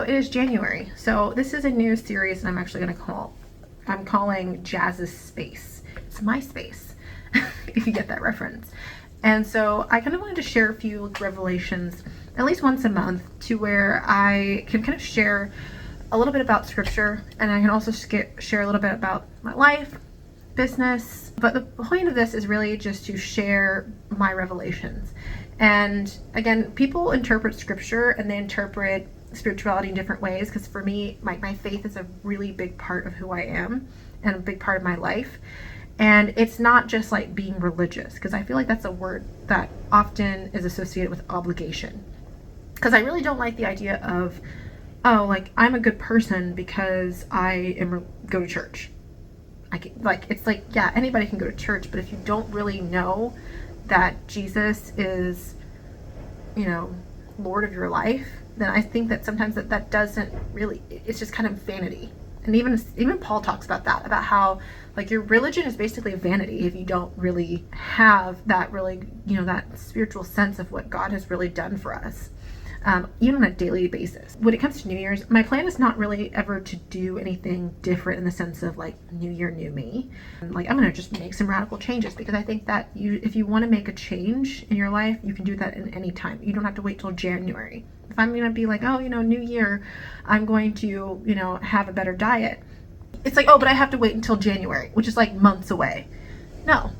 it is January. So this is a new series that I'm actually going to I'm calling Jazz's Space. It's my space, if you get that reference. And so I kind of wanted to share a few revelations, at least once a month, to where I can kind of share a little bit about scripture, and I can also share a little bit about my life, business. But the point of this is really just to share my revelations. And again, people interpret scripture and they interpret spirituality in different ways, because for me, my faith is a really big part of who I am and a big part of my life. And it's not just like being religious, because I feel like that's a word that often is associated with obligation. Because I really don't like the idea of, oh, like I'm a good person because I go to church. It's like, yeah, anybody can go to church, but if you don't really know that Jesus is, Lord of your life, then I think that sometimes that doesn't really, it's just kind of vanity. And even Paul talks about that, about how like your religion is basically a vanity if you don't really have that really, that spiritual sense of what God has really done for us. Even on a daily basis. When it comes to New Year's, my plan is not really ever to do anything different in the sense of like New Year, new me. Like I'm gonna just make some radical changes, because I think that if you want to make a change in your life, you can do that in any time. You don't have to wait till January. If I'm gonna be like, oh, New Year, I'm going to, have a better diet. It's like, oh, but I have to wait until January, which is like months away. No.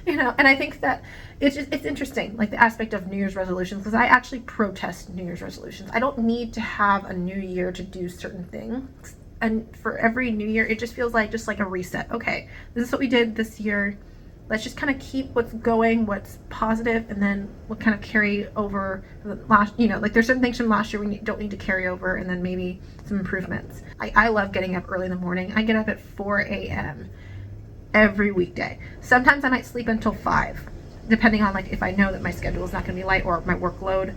And I think that it's interesting, like the aspect of New Year's resolutions, because I actually protest New Year's resolutions. I don't need to have a new year to do certain things. And for every new year, it just feels like a reset. Okay, this is what we did this year. Let's just kind of keep what's going, what's positive, and then we'll kind of carry over the last, like there's certain things from last year we don't need to carry over, and then maybe some improvements. I love getting up early in the morning. I get up at 4 a.m. every weekday. Sometimes I might sleep until 5, depending on like if I know that my schedule is not going to be light or my workload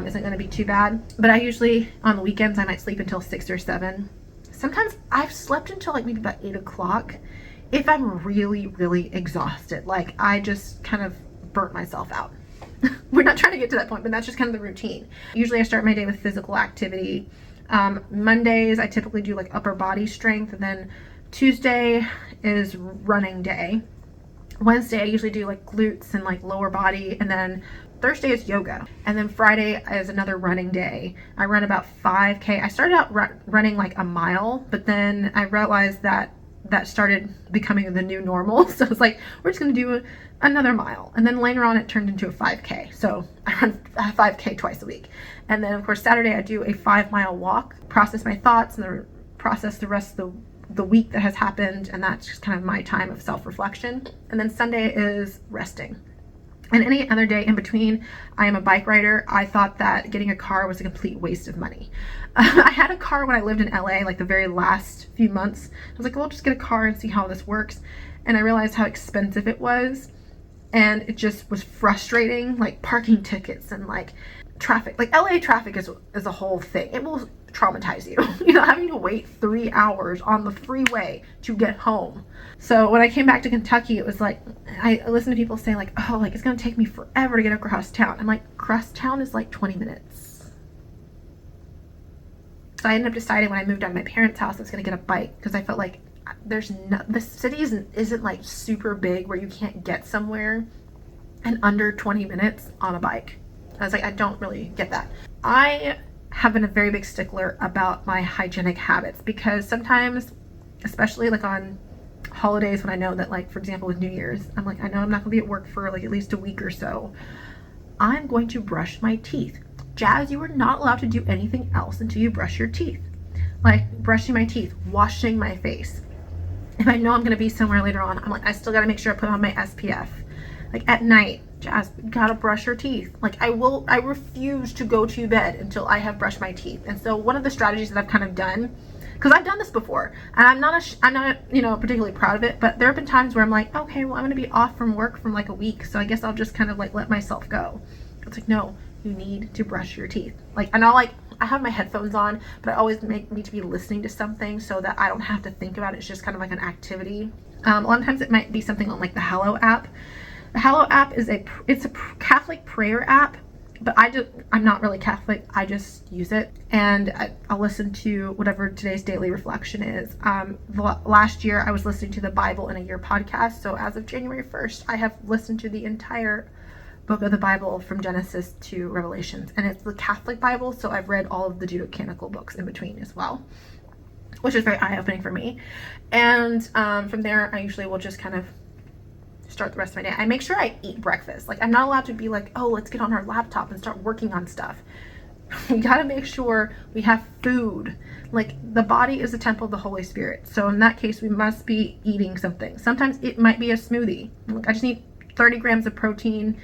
isn't going to be too bad. But I usually, on the weekends, I might sleep until 6 or 7. Sometimes I've slept until like maybe about 8 o'clock if I'm really, really exhausted. Like I just kind of burnt myself out. We're not trying to get to that point, but that's just kind of the routine. Usually I start my day with physical activity. Mondays, I typically do like upper body strength, and then Tuesday is running day. Wednesday, I usually do like glutes and like lower body, and then Thursday is yoga, and then Friday is another running day. I run about 5K. I started out running like a mile, but then I realized that started becoming the new normal. So it's like, we're just going to do another mile. And then later on, it turned into a 5K. So I run a 5K twice a week. And then of course, Saturday, I do a 5-mile walk, process my thoughts, and process the rest of the week that has happened. And that's just kind of my time of self-reflection. And then Sunday is resting. And any other day in between, I am a bike rider. I thought that getting a car was a complete waste of money. I had a car when I lived in LA, like the very last few months. I was like, well, I'll just get a car and see how this works. And I realized how expensive it was. And it just was frustrating, like parking tickets and like traffic. Like LA traffic is a whole thing. It will traumatize you. Having to wait 3 hours on the freeway to get home. So when I came back to Kentucky, it was like, I listened to people say like, oh, like it's going to take me forever to get across town. I'm like, cross town is like 20 minutes. So I ended up deciding when I moved out of my parents' house, I was going to get a bike, because I felt like the city isn't like super big where you can't get somewhere in under 20 minutes on a bike. I was like, I don't really get that. I have been a very big stickler about my hygienic habits, because sometimes, especially like on holidays when I know that, like for example with New Year's, I'm like, I know I'm not gonna be at work for like at least a week or so, I'm going to brush my teeth. Jazz, you are not allowed to do anything else until you brush your teeth. Like brushing my teeth, washing my face. If I know I'm gonna be somewhere later on, I'm like, I still gotta make sure I put on my SPF. Like at night, Jazz, you gotta brush your teeth. Like I refuse to go to bed until I have brushed my teeth. And so one of the strategies that I've kind of done, because I've done this before, and I'm not particularly proud of it, but there have been times where I'm like, okay, well I'm gonna be off from work from like a week, so I guess I'll just kind of like let myself go. It's like, no, you need to brush your teeth. Like, and I have my headphones on, but I always need to be listening to something so that I don't have to think about it. It's just kind of like an activity. A lot of times it might be something on like the Hallow app. The Hallow app is it's a Catholic prayer app, But I'm not really Catholic. I just use it, and I'll listen to whatever today's daily reflection is. Last year I was listening to the Bible in a Year podcast. So as of January 1st, I have listened to the entire book of the Bible from Genesis to Revelations, and it's the Catholic Bible. So I've read all of the Deuterocanonical books in between as well, which is very eye-opening for me. And from there, I usually will just kind of start the rest of my day. I make sure I eat breakfast. Like, I'm not allowed to be like, oh, let's get on our laptop and start working on stuff. We gotta make sure we have food. Like, the body is the temple of the Holy Spirit. So in that case, we must be eating something. Sometimes it might be a smoothie. Like, I just need 30 grams of protein,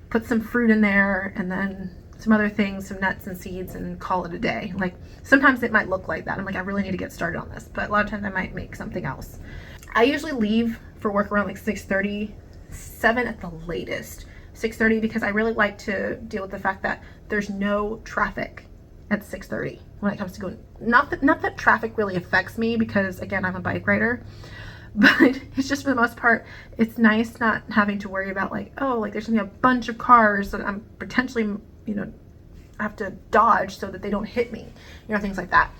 put some fruit in there, and then some other things, some nuts and seeds, and call it a day. Like, sometimes it might look like that. I'm like, I really need to get started on this. But a lot of times I might make something else. I usually leave for work around like 6:30, 7 at the latest. 6:30, because I really like to deal with the fact that there's no traffic at 6:30 when it comes to going. Not that traffic really affects me, because again, I'm a bike rider, but it's just, for the most part, it's nice not having to worry about like, oh, like there's gonna be a bunch of cars that I'm potentially, have to dodge so that they don't hit me, things like that.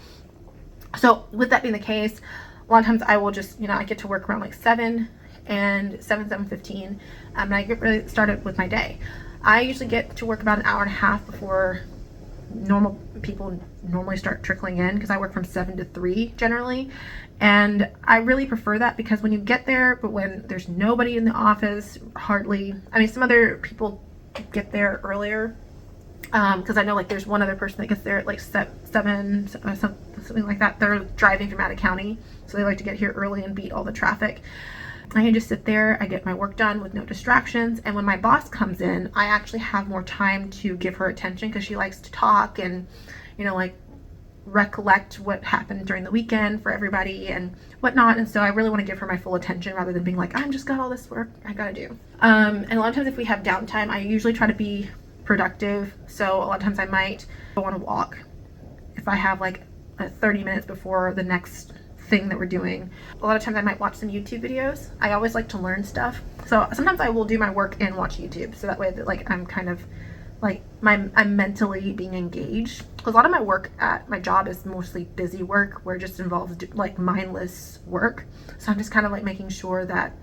So with that being the case, a lot of times I will just, I get to work around like 7 and 7:15, and I get really started with my day. I usually get to work about an hour and a half before normal people normally start trickling in, because I work from 7 to 3 generally. And I really prefer that, because when you get there, but when there's nobody in the office, hardly, some other people get there earlier. Because I know like there's one other person that gets there at like 7, something like that. They're driving from out of county, so they like to get here early and beat all the traffic. I can just sit there, I get my work done with no distractions, and when my boss comes in, I actually have more time to give her attention, because she likes to talk and, like recollect what happened during the weekend for everybody and whatnot. And so I really want to give her my full attention, rather than being like, I'm just got all this work I gotta do. And a lot of times if we have downtime, I usually try to be productive. So a lot of times I might go on a walk if I have like 30 minutes before the next thing that we're doing. A lot of times I might watch some YouTube videos. I always like to learn stuff, so sometimes I will do my work and watch YouTube, so that way that like I'm kind of like I'm mentally being engaged. A lot of my work at my job is mostly busy work, where it just involves like mindless work, so I'm just kind of like making sure that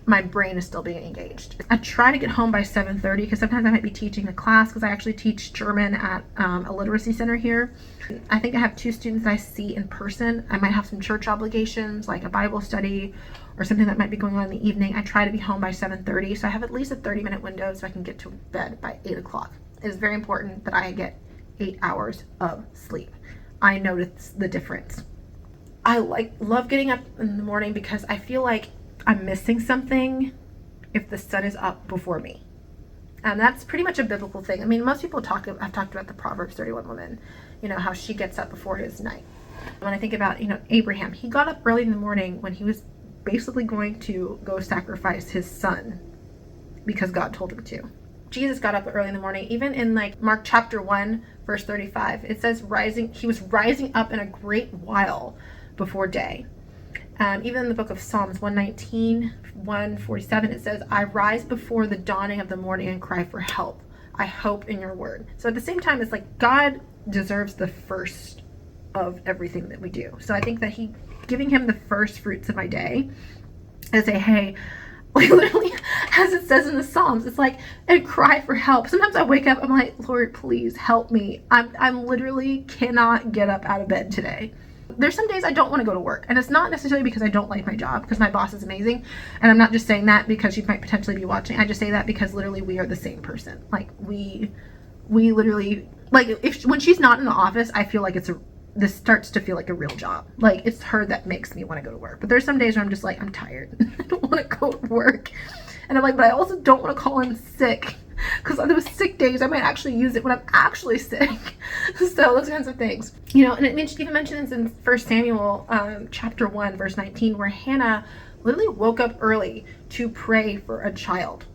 my brain is still being engaged. I try to get home by 7:30, because sometimes I might be teaching a class, because I actually teach German at a literacy center here. I think I have 2 students that I see in person. I might have some church obligations, like a Bible study or something that might be going on in the evening. I try to be home by 7:30, so I have at least a 30-minute window so I can get to bed by 8 o'clock. It is very important that I get 8 hours of sleep. I notice the difference. I love getting up in the morning, because I feel like I'm missing something if the sun is up before me. And that's pretty much a biblical thing. Most people I've talked about the Proverbs 31 woman, how she gets up before his night. When I think about, Abraham, he got up early in the morning when he was basically going to go sacrifice his son, because God told him to. Jesus got up early in the morning. Even in like Mark chapter 1, verse 35, it says he was rising up in a great while before day. Even in the book of Psalms 119, 147, it says, I rise before the dawning of the morning and cry for help. I hope in your word. So at the same time, it's like God deserves the first of everything that we do. So I think that giving him the first fruits of my day, and say, hey, like literally, as it says in the Psalms, it's like, and cry for help. Sometimes I wake up, I'm like, Lord, please help me. I'm literally cannot get up out of bed today. There's some days I don't want to go to work, and it's not necessarily because I don't like my job, because my boss is amazing, and I'm not just saying that because she might potentially be watching. I just say that because literally we are the same person. Like we literally, like when she's not in the office, I feel like this starts to feel like a real job. Like it's her that makes me want to go to work. But there's some days where I'm just like, I'm tired. I don't want to go to work, and I'm like, but I also don't want to call in sick, because on those sick days I might actually use it when I'm actually sick. So those kinds of things, and it even mentions in 1 Samuel chapter 1 verse 19, where Hannah literally woke up early to pray for a child.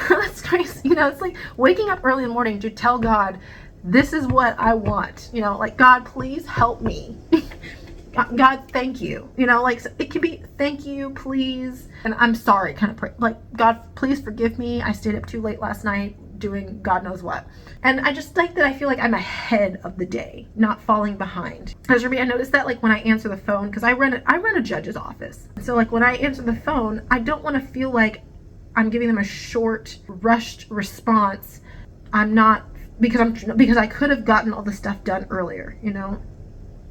That's crazy. It's like waking up early in the morning to tell God, this is what I want, like, God, please help me. God, thank you. Like, it could be thank you, please, and I'm sorry kind of pray. Like, God, please forgive me. I stayed up too late last night doing God knows what. And I just like that I feel like I'm ahead of the day, not falling behind. As for me, I noticed that like when I answer the phone, because I run a judge's office. So like when I answer the phone, I don't want to feel like I'm giving them a short, rushed response. I'm not, because I could have gotten all the stuff done earlier, you know?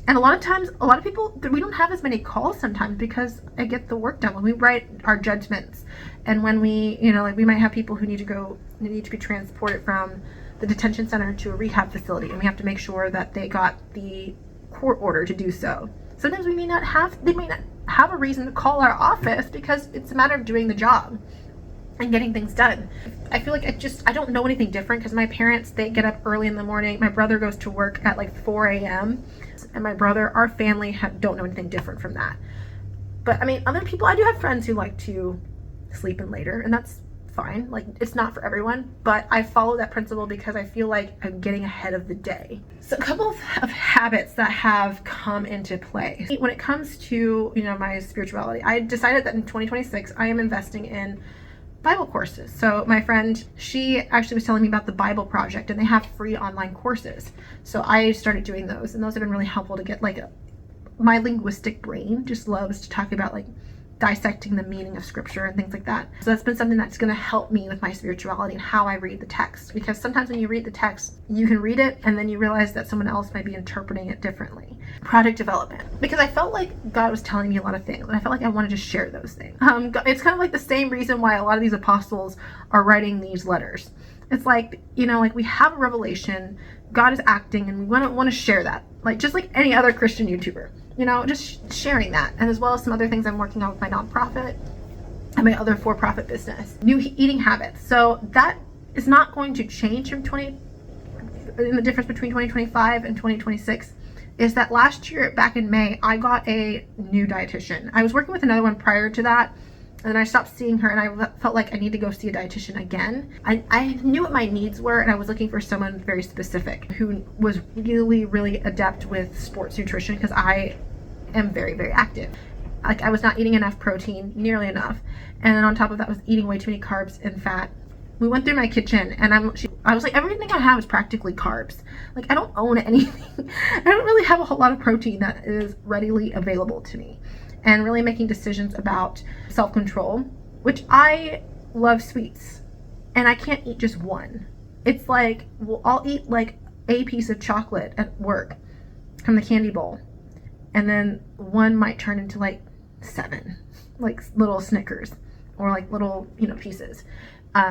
And a lot of times, a lot of people, we don't have as many calls sometimes because I get the work done when we write our judgments. And when we, you know, like we might have people who need to be transported from the detention center to a rehab facility, and we have to make sure that they got the court order to do so. Sometimes they may not have a reason to call our office because it's a matter of doing the job and getting things done. I feel like I don't know anything different because my parents, they get up early in the morning. My brother goes to work at like 4 a.m. And our family don't know anything different from that. But I mean, other people, I do have friends who like to sleep in later, and that's fine. Like, it's not for everyone, but I follow that principle because I feel like I'm getting ahead of the day. So a couple of habits that have come into play. When it comes to, you know, my spirituality, I decided that in 2026, I am investing in Bible courses. So my friend, she actually was telling me about the Bible Project, and they have free online courses. So I started doing those, and those have been really helpful to get my linguistic brain just loves to talk about like dissecting the meaning of scripture and things like that. So that's been something that's going to help me with my spirituality and how I read the text, because sometimes when you read the text, you can read it and then you realize that someone else might be interpreting it differently. Project development, because I felt like God was telling me a lot of things and I felt like I wanted to share those things. It's kind of like the same reason why a lot of these apostles are writing these letters. It's like, you know, like we have a revelation, God is acting, and we want to share that, like just like any other Christian YouTuber, you know, just sharing that, and as well as some other things I'm working on with my nonprofit and my other for-profit business. New eating habits. So that is not going to change from the difference between 2025 and 2026 is that last year, back in May, I got a new dietitian. I was working with another one prior to that, and then I stopped seeing her, and I felt like I need to go see a dietitian again. I knew what my needs were, and I was looking for someone very specific who was really, really adept with sports nutrition, because I am very, very active. Like, I was not eating enough protein, nearly enough, and then on top of that, I was eating way too many carbs and fat. We went through my kitchen, and I was like, everything I have is practically carbs. Like, I don't own anything. I don't really have a whole lot of protein that is readily available to me. And really making decisions about self-control, which I love sweets, and I can't eat just one. It's like, well, I'll eat like a piece of chocolate at work from the candy bowl, and then one might turn into like 7, like little Snickers or like little, you know, pieces.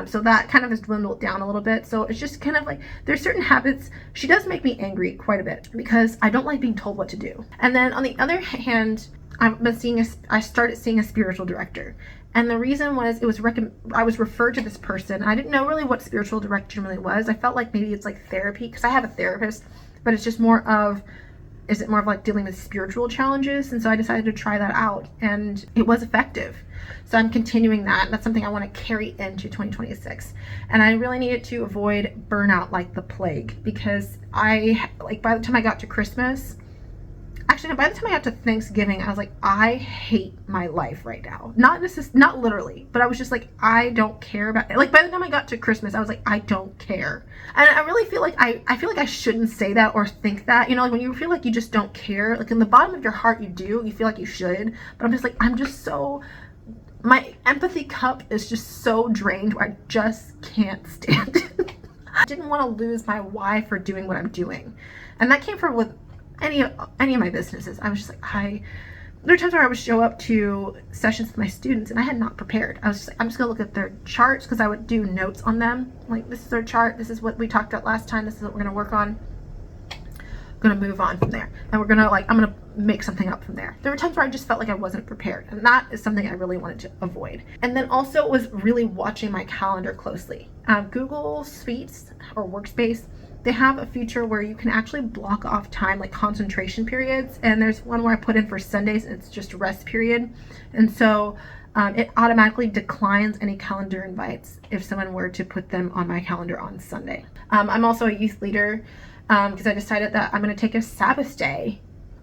So that kind of has dwindled down a little bit. So it's just kind of like, there's certain habits. She does make me angry quite a bit because I don't like being told what to do. And then on the other hand, I started seeing a spiritual director. And the reason was I was referred to this person. I didn't know really what spiritual direction really was. I felt like maybe it's like therapy, because I have a therapist, but it's just more of like dealing with spiritual challenges? And so I decided to try that out, and it was effective. So I'm continuing that. That's something I want to carry into 2026. And I really needed to avoid burnout like the plague, because by the time I got to Christmas, actually, by the time I got to Thanksgiving, I was like, I hate my life right now. Not literally, but I was just like, I don't care about it. Like, by the time I got to Christmas, I was like, I don't care. And I really feel like I feel like I shouldn't say that or think that. You know, like when you feel like you just don't care, like in the bottom of your heart, you do. You feel like you should. But I'm just like, my empathy cup is just so drained where I just can't stand it. I didn't want to lose my why for doing what I'm doing. And that came from with any of my businesses. I was just like, there are times where I would show up to sessions with my students and I had not prepared. I was just like, I'm just gonna look at their charts, because I would do notes on them. Like, this is their chart, this is what we talked about last time, this is what we're gonna work on. Gonna move on from there, and I'm gonna make something up from there. There were times where I just felt like I wasn't prepared, and that is something I really wanted to avoid. And then also was really watching my calendar closely. Google Suites or Workspace, they have a feature where you can actually block off time, like concentration periods, and there's one where I put in for Sundays and it's just rest period, and so it automatically declines any calendar invites if someone were to put them on my calendar on Sunday. I'm also a youth leader, because I decided that I'm going to take a Sabbath day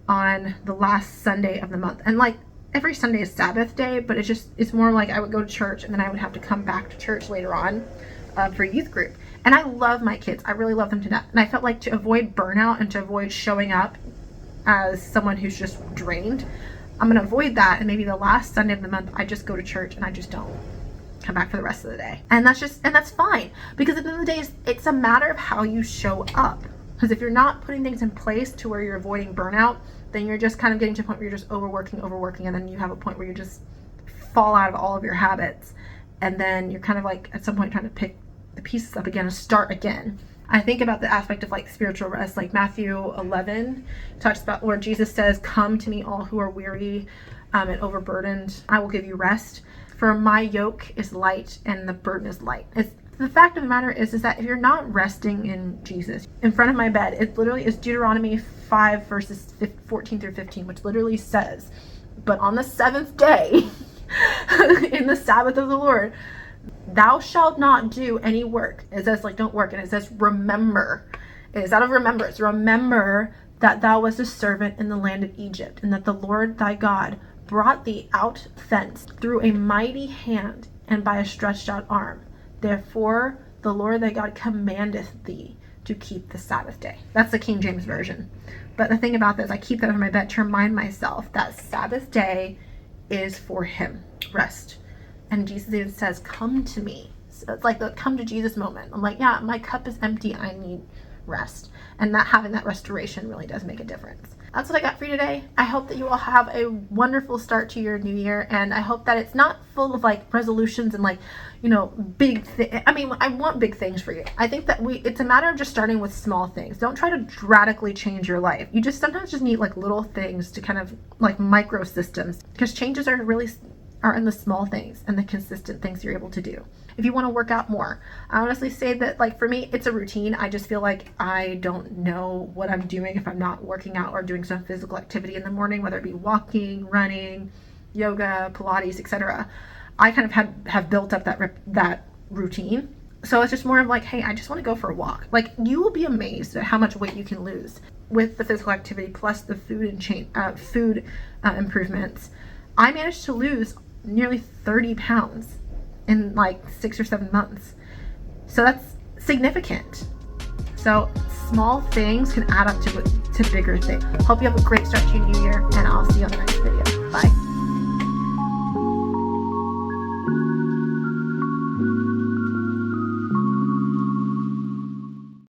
on the last Sunday of the month. And like, every Sunday is Sabbath day, but it's more like I would go to church and then I would have to come back to church later on. for youth group. And I love my kids. I really love them to death. And I felt like to avoid burnout and to avoid showing up as someone who's just drained, I'm going to avoid that. And maybe the last Sunday of the month, I just go to church and I just don't come back for the rest of the day. And that's fine. Because at the end of the day, it's a matter of how you show up. Because if you're not putting things in place to where you're avoiding burnout, then you're just kind of getting to a point where you're just overworking. And then you have a point where you just fall out of all of your habits. And then you're kind of like at some point trying to pick the pieces up again and start again. I think about the aspect of like spiritual rest, like Matthew 11 talks about where Jesus says, "Come to me all who are weary and overburdened. I will give you rest. For my yoke is light and the burden is light." The fact of the matter is that if you're not resting in Jesus, in front of my bed, it literally is Deuteronomy 5 verses 14 through 15, which literally says, "But on the seventh day, in the Sabbath of the Lord, thou shalt not do any work." It says like don't work, and it says remember. It is out of remembrance. Remember that thou wast a servant in the land of Egypt, and that the Lord thy God brought thee out thence through a mighty hand and by a stretched out arm. Therefore the Lord thy God commandeth thee to keep the Sabbath day. That's the King James Version. But the thing about this, I keep that on my bed to remind myself that Sabbath day is for him, rest. And Jesus even says, "Come to me." So it's like the come to Jesus moment. I'm like, yeah, my cup is empty. I need rest. And that having that restoration really does make a difference. That's what I got for you today. I hope that you all have a wonderful start to your new year. And I hope that it's not full of like resolutions and like, big things. I mean, I want big things for you. I think that it's a matter of just starting with small things. Don't try to radically change your life. You sometimes just need like little things to kind of like micro systems, because changes are in the small things and the consistent things you're able to do. If you want to work out more, I honestly say that like for me, it's a routine. I just feel like I don't know what I'm doing if I'm not working out or doing some physical activity in the morning, whether it be walking, running, yoga, Pilates, etc. I kind of have built up that routine. So it's just more of like, hey, I just want to go for a walk. Like, you will be amazed at how much weight you can lose with the physical activity plus the food improvements. I managed to lose nearly 30 pounds in like 6 or 7 months. So that's significant. So small things can add up to bigger things. Hope you have a great start to your new year, and I'll see you on the next video.